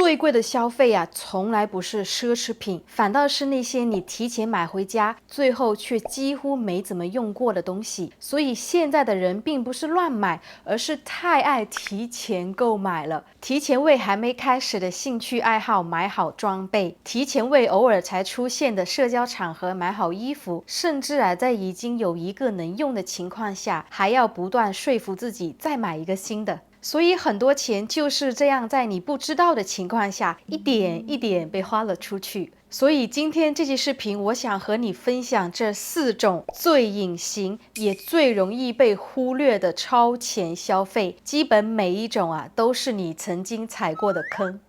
最贵的消费啊，从来不是奢侈品，反倒是那些你提前买回家，最后却几乎没怎么用过的东西。所以现在的人并不是乱买，而是太爱提前购买了，提前为还没开始的兴趣爱好买好装备，提前为偶尔才出现的社交场合买好衣服，甚至啊，在已经有一个能用的情况下，还要不断说服自己再买一个新的。所以很多钱就是这样在你不知道的情况下，一点一点被花了出去。所以今天这期视频，我想和你分享这4种最隐形也最容易被忽略的超前消费，基本每一种啊都是你曾经踩过的坑。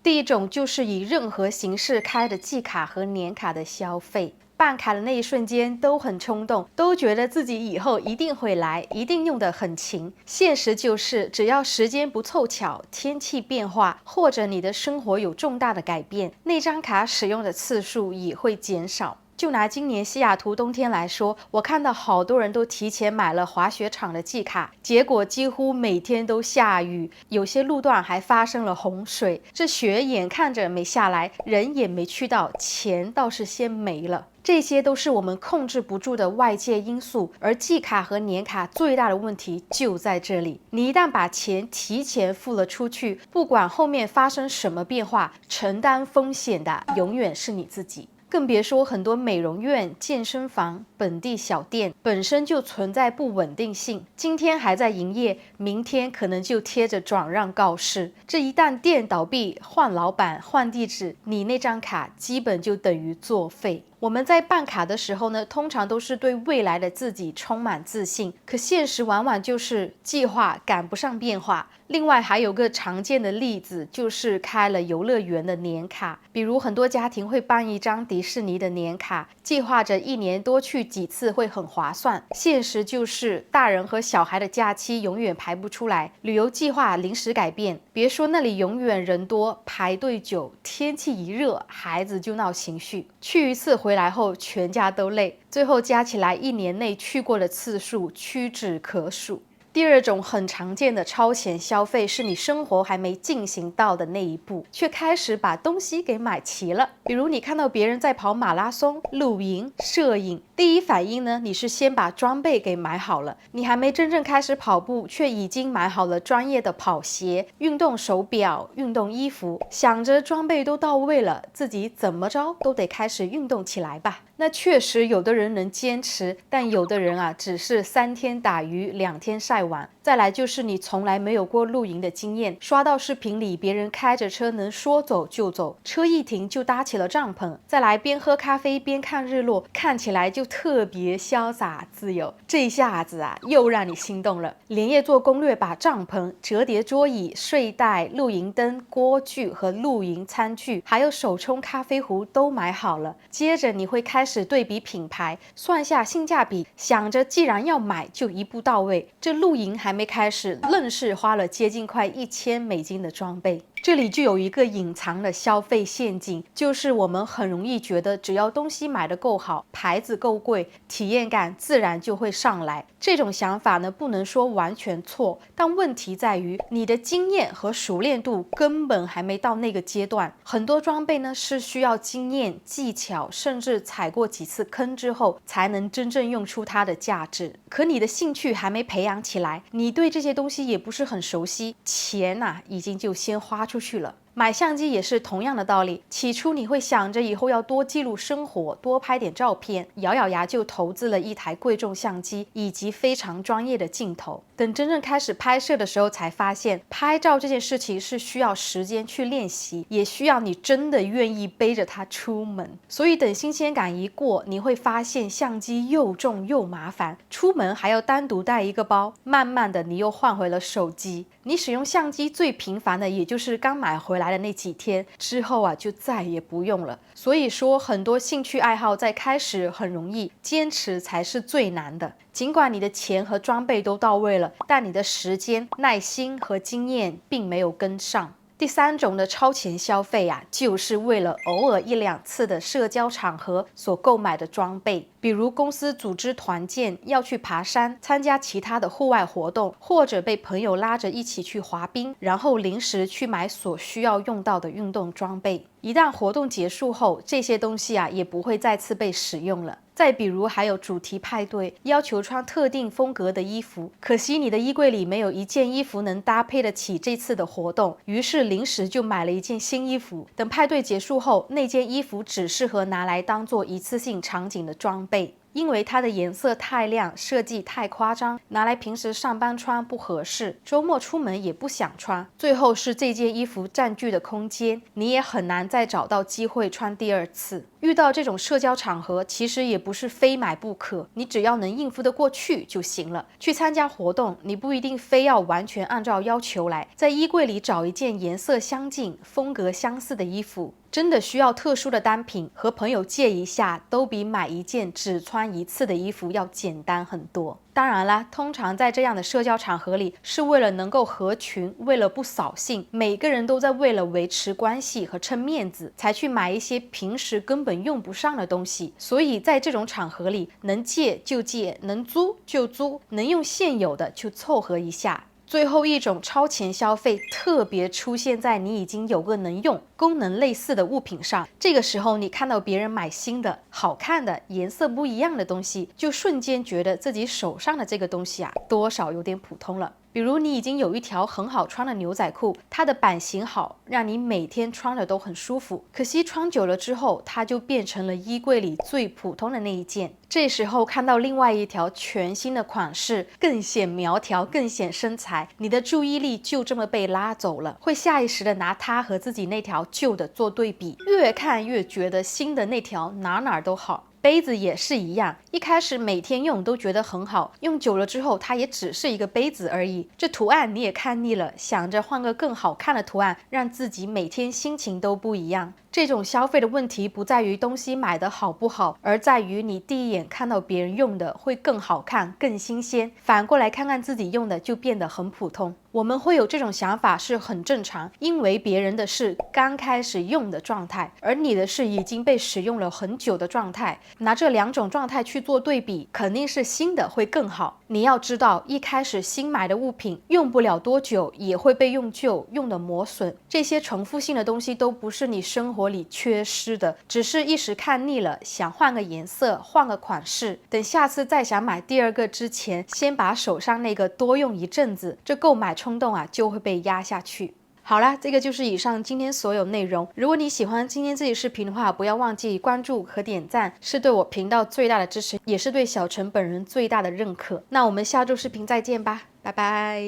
第一种就是以任何形式开的季卡和年卡的消费。办卡的那一瞬间都很冲动，都觉得自己以后一定会来，一定用得很勤。现实就是，只要时间不凑巧，天气变化，或者你的生活有重大的改变，那张卡使用的次数也会减少。就拿今年西雅图冬天来说，我看到好多人都提前买了滑雪场的季卡，结果几乎每天都下雨，有些路段还发生了洪水。这雪眼看着没下来，人也没去到，钱倒是先没了。这些都是我们控制不住的外界因素，而季卡和年卡最大的问题就在这里。你一旦把钱提前付了出去，不管后面发生什么变化，承担风险的永远是你自己。更别说很多美容院、健身房、本地小店本身就存在不稳定性，今天还在营业，明天可能就贴着转让告示。这一旦店倒闭、换老板、换地址，你那张卡基本就等于作废。我们在办卡的时候呢，通常都是对未来的自己充满自信，可现实往往就是计划赶不上变化。另外还有个常见的例子，就是开了游乐园的年卡，比如很多家庭会办一张迪士尼的年卡，计划着1年多去几次会很划算。现实就是大人和小孩的假期永远排不出来，旅游计划临时改变，别说那里永远人多排队久，天气一热孩子就闹情绪，去一次回来后全家都累，最后加起来1年内去过的次数屈指可数。第二种很常见的超前消费，是你生活还没进行到的那一步，却开始把东西给买齐了。比如你看到别人在跑马拉松、露营、摄影，第一反应呢，你是先把装备给买好了。你还没真正开始跑步，却已经买好了专业的跑鞋、运动手表、运动衣服，想着装备都到位了，自己怎么着都得开始运动起来吧。那确实有的人能坚持，但有的人啊，只是3天打鱼2天晒网。再来就是你从来没有过露营的经验，刷到视频里别人开着车能说走就走，车一停就搭起了帐篷，再来边喝咖啡边看日落，看起来就特别潇洒自由。这下子啊，又让你心动了，连夜做攻略，把帐篷、折叠桌椅、睡袋、露营灯、锅具和露营餐具，还有手冲咖啡壶都买好了。接着你会开始对比品牌，算下性价比，想着既然要买，就一步到位。这露营还没开始，愣是花了接近快$1000的装备。这里就有一个隐藏的消费陷阱，就是我们很容易觉得只要东西买得够好，牌子够贵，体验感自然就会上来。这种想法呢，不能说完全错，但问题在于你的经验和熟练度根本还没到那个阶段。很多装备呢是需要经验、技巧，甚至踩过几次坑之后，才能真正用出它的价值。可你的兴趣还没培养起来，你对这些东西也不是很熟悉，钱呐，已经就先花出去了。买相机也是同样的道理，起初你会想着以后要多记录生活，多拍点照片，咬咬牙就投资了一台贵重相机以及非常专业的镜头。等真正开始拍摄的时候，才发现拍照这件事情是需要时间去练习，也需要你真的愿意背着它出门。所以等新鲜感一过，你会发现相机又重又麻烦，出门还要单独带一个包。慢慢的，你又换回了手机。你使用相机最频繁的，也就是刚买回来的那几天，之后啊就再也不用了。所以说，很多兴趣爱好在开始很容易，坚持才是最难的。尽管你的钱和装备都到位了，但你的时间、耐心和经验并没有跟上。第3种的超前消费啊，就是为了偶尔1-2次的社交场合所购买的装备。比如公司组织团建要去爬山，参加其他的户外活动，或者被朋友拉着一起去滑冰，然后临时去买所需要用到的运动装备。一旦活动结束后，这些东西也不会再次被使用了。再比如还有主题派对，要求穿特定风格的衣服，可惜你的衣柜里没有一件衣服能搭配得起这次的活动，于是临时就买了一件新衣服。等派对结束后，那件衣服只适合拿来当做一次性场景的装备。因为它的颜色太亮，设计太夸张，拿来平时上班穿不合适，周末出门也不想穿。最后是这件衣服占据的空间，你也很难再找到机会穿第二次。遇到这种社交场合，其实也不是非买不可，你只要能应付得过去就行了。去参加活动，你不一定非要完全按照要求来，在衣柜里找一件颜色相近、风格相似的衣服。真的需要特殊的单品，和朋友借一下，都比买一件只穿一次的衣服要简单很多。当然啦，通常在这样的社交场合里，是为了能够合群，为了不扫兴，每个人都在为了维持关系和撑面子，才去买一些平时根本用不上的东西。所以在这种场合里，能借就借，能租就租，能用现有的就凑合一下。最后一种超前消费特别出现在你已经有个能用、功能类似的物品上，这个时候你看到别人买新的、好看的、颜色不一样的东西，就瞬间觉得自己手上的这个东西多少有点普通了。比如你已经有一条很好穿的牛仔裤，它的版型好，让你每天穿着都很舒服，可惜穿久了之后，它就变成了衣柜里最普通的那一件。这时候看到另外一条全新的款式，更显苗条，更显身材，你的注意力就这么被拉走了，会下意识的拿它和自己那条旧的做对比，越看越觉得新的那条哪都好。杯子也是一样，一开始每天用都觉得很好，用久了之后它也只是一个杯子而已，这图案你也看腻了，想着换个更好看的图案，让自己每天心情都不一样。这种消费的问题不在于东西买的好不好，而在于你第一眼看到别人用的会更好看、更新鲜，反过来看看自己用的就变得很普通。我们会有这种想法是很正常，因为别人的是刚开始用的状态，而你的是已经被使用了很久的状态。拿这两种状态去做对比，肯定是新的会更好。你要知道，一开始新买的物品用不了多久也会被用旧，用的磨损。这些重复性的东西都不是你生活里缺失的，只是一时看腻了，想换个颜色，换个款式。等下次再想买第二个之前，先把手上那个多用一阵子，这购买冲动就会被压下去。好啦，这个就是以上今天所有内容。如果你喜欢今天这期视频的话，不要忘记关注和点赞，是对我频道最大的支持，也是对小陈本人最大的认可。那我们下周视频再见吧，拜拜。